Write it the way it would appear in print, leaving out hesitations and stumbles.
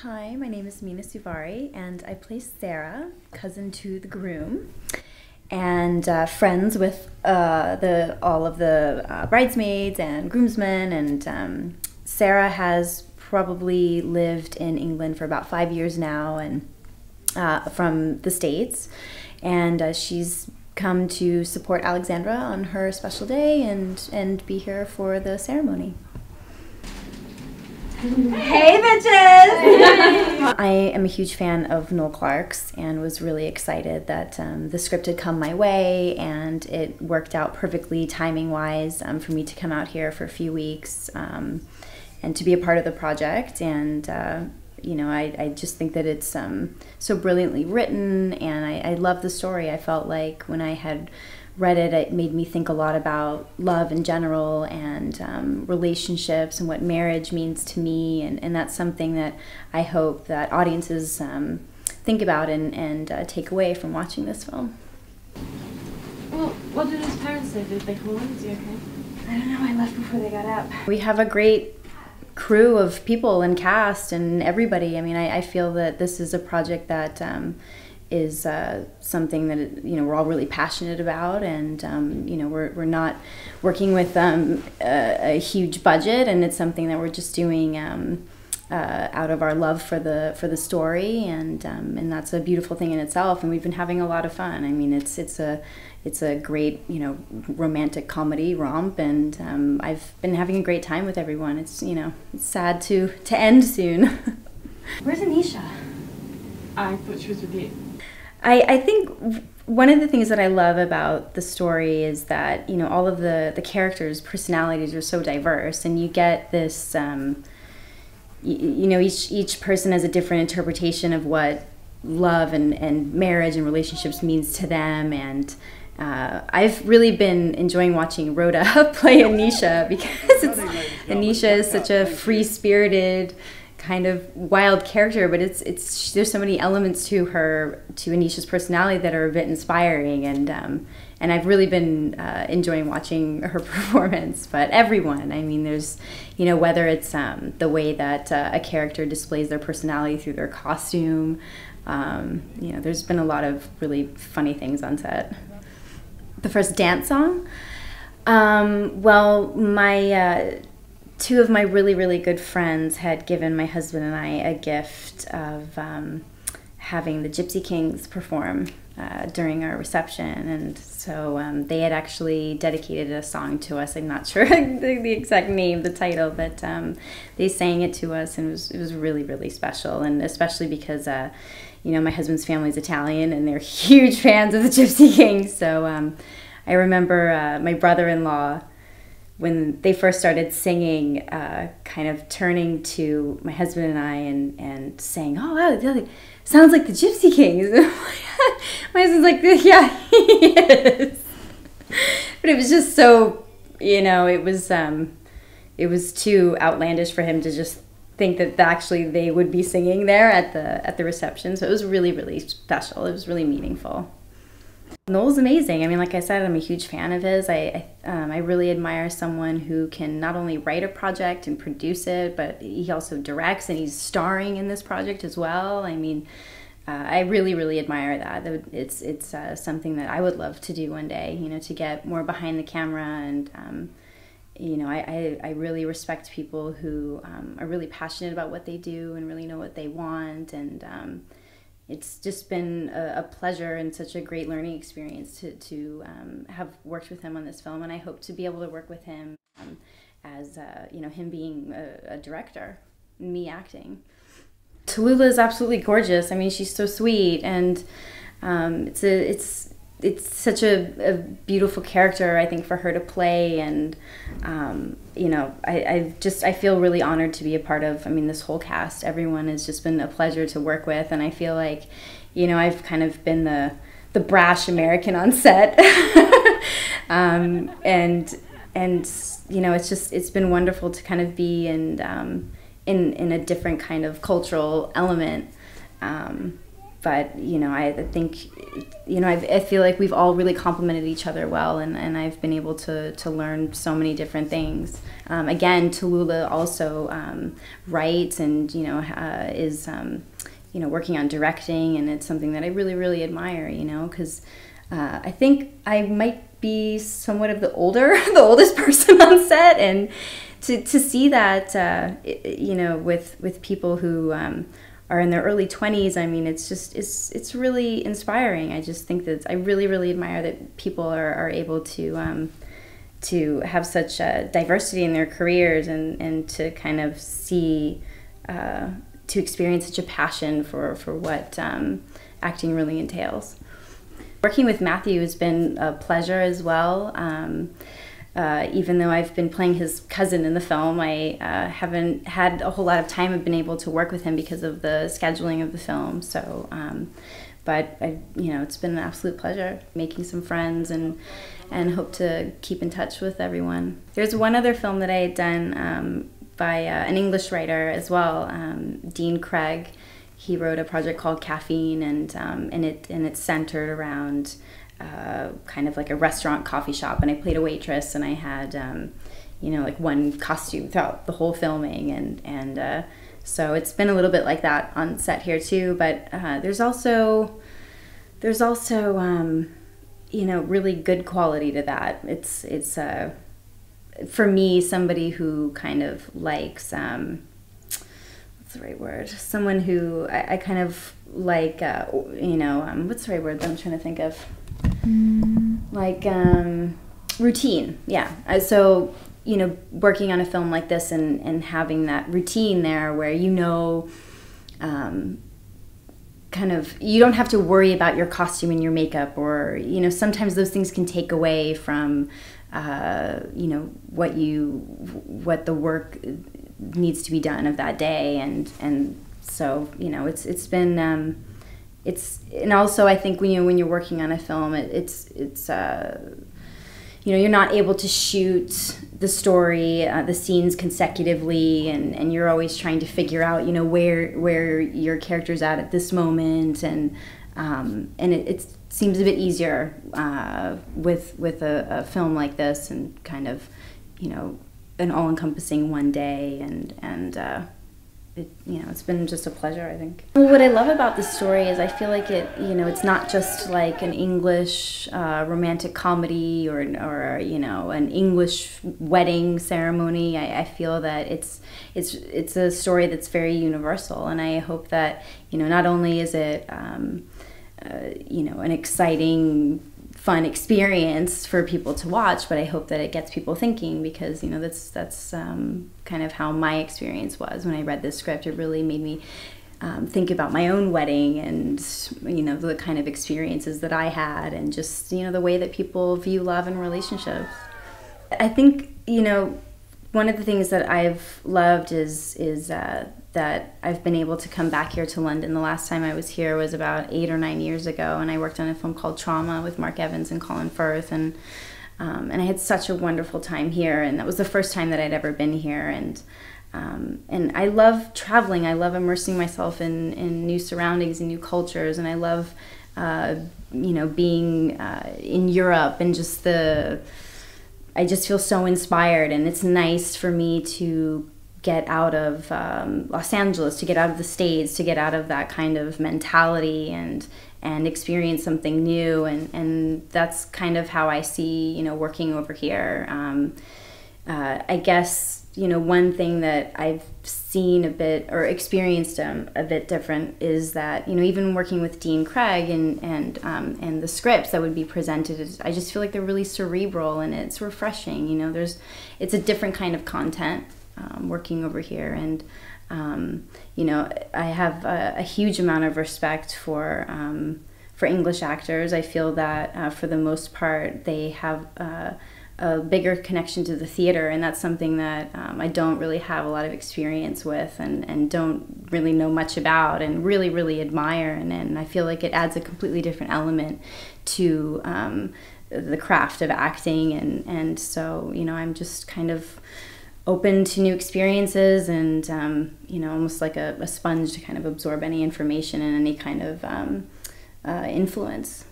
Hi, my name is Mena Suvari, and I play Sarah, cousin to the groom, and friends with all of the bridesmaids and groomsmen. And Sarah has probably lived in England for about 5 years now, and from the States, and she's come to support Alexandra on her special day and be here for the ceremony. Hey bitches! I am a huge fan of Noel Clarke's and was really excited that the script had come my way, and it worked out perfectly timing-wise for me to come out here for a few weeks and to be a part of the project. And you know, I just think that it's so brilliantly written, and I love the story. I felt like when I had read it, it made me think a lot about love in general and relationships and what marriage means to me, and that's something that I hope that audiences think about and take away from watching this film. Well, what did his parents say? Did they call him? Is he okay? I don't know, I left before they got up. We have a great crew of people and cast and everybody. I mean, I feel that this is a project that is something that, you know, we're all really passionate about, and you know, we're not working with a huge budget, and it's something that we're just doing out of our love for the story, and that's a beautiful thing in itself. And we've been having a lot of fun. I mean, it's a great, you know, romantic comedy romp, and I've been having a great time with everyone. It's, you know, it's sad to end soon. Where's Anisha? I thought she was with you. I think one of the things that I love about the story is that, you know, all of the characters' personalities are so diverse, and you get this, you know, each person has a different interpretation of what love and marriage and relationships means to them. And I've really been enjoying watching Rhoda play Anisha, because Anisha is such a free-spirited, kind of wild character, but there's so many elements to Anisha's personality that are a bit inspiring, and I've really been enjoying watching her performance. But everyone, I mean, there's, you know, whether it's the way that a character displays their personality through their costume, you know, there's been a lot of really funny things on set. The first dance song, well, my two of my really good friends had given my husband and I a gift of having the Gypsy Kings perform during our reception, and so they had actually dedicated a song to us. I'm not sure the exact name, the title, but they sang it to us, and it was really special, and especially because you know, my husband's family's Italian, and they're huge fans of the Gypsy Kings. So I remember my brother-in-law, when they first started singing, kind of turning to my husband and I and saying, "Oh, wow, that sounds like the Gypsy Kings." My husband's like, "Yeah, he is." But it was just so, you know, it was too outlandish for him to just think that actually they would be singing there at the reception. So it was really special. It was really meaningful. Noel's amazing. I mean, like I said, I'm a huge fan of his. I really admire someone who can not only write a project and produce it, but he also directs, and he's starring in this project as well. I mean, I really admire that. It's something that I would love to do one day, you know, to get more behind the camera. And you know, I really respect people who are really passionate about what they do and really know what they want, and it's just been a pleasure and such a great learning experience to have worked with him on this film, and I hope to be able to work with him as you know, him being a director, me acting. Tallulah is absolutely gorgeous. I mean, she's so sweet, and it's such a beautiful character, I think, for her to play, and you know, I feel really honored to be a part of, I mean, this whole cast. Everyone has just been a pleasure to work with, and I feel like, you know, I've kind of been the brash American on set. And you know, it's been wonderful to kind of be in a different kind of cultural element. but I think I feel like we've all really complemented each other well, and I've been able to learn so many different things. Again, Tallulah also writes and is working on directing, and it's something that I really, really admire, because I think I might be somewhat of the oldest person on set, and to see that with people who are in their early 20s, I mean, it's really inspiring. I just think that I really, really admire that people are able to have such diversity in their careers, and to kind of see to experience such a passion for what acting really entails. Working with Matthew has been a pleasure as well. Even though I've been playing his cousin in the film, I haven't had a whole lot of time. I've been able to work with him because of the scheduling of the film. So, but it's been an absolute pleasure making some friends, and hope to keep in touch with everyone. There's one other film that I had done by an English writer as well, Dean Craig. He wrote a project called Caffeine, and it's centered around kind of like a restaurant coffee shop, and I played a waitress, and I had like one costume throughout the whole filming, and so it's been a little bit like that on set here too. But there's also really good quality to that. It's for me, somebody who kind of likes what's the right word? Someone who I kind of like, what's the right word that I'm trying to think of? Like routine, yeah. So working on a film like this, and having that routine there where kind of, you don't have to worry about your costume and your makeup, or sometimes those things can take away from what the work needs to be done of that day, and so it's been and also I think when you're working on a film, it's you're not able to shoot the story, the scenes consecutively, and you're always trying to figure out where your character's at this moment, and it seems a bit easier with a film like this, and kind of an all-encompassing one day, and it's been just a pleasure, I think. Well, what I love about this story is I feel like it's not just like an English romantic comedy or an English wedding ceremony. I feel that it's a story that's very universal, and I hope that not only is it an exciting, fun experience for people to watch, but I hope that it gets people thinking, because that's kind of how my experience was when I read this script. It really made me think about my own wedding, and the kind of experiences that I had, and just the way that people view love and relationships. I think one of the things that I've loved is that I've been able to come back here to London. The last time I was here was about 8 or 9 years ago, and I worked on a film called Trauma with Mark Evans and Colin Firth, and I had such a wonderful time here, and that was the first time that I'd ever been here, and I love traveling. I love immersing myself in new surroundings and new cultures, and I love being in Europe, and I just feel so inspired, and it's nice for me to get out of Los Angeles, to get out of the States, to get out of that kind of mentality, and experience something new, and that's kind of how I see working over here. I guess one thing that I've seen a bit, or experienced a bit different, is that even working with Dean Craig and the scripts that would be presented, I just feel like they're really cerebral, and it's refreshing. It's a different kind of content working over here, and I have a huge amount of respect for English actors. I feel that for the most part they have a bigger connection to the theater, and that's something that I don't really have a lot of experience with, and don't really know much about, and really, really admire, and I feel like it adds a completely different element to the craft of acting, and so I'm just kind of open to new experiences and, almost like a sponge to kind of absorb any information and any kind of influence.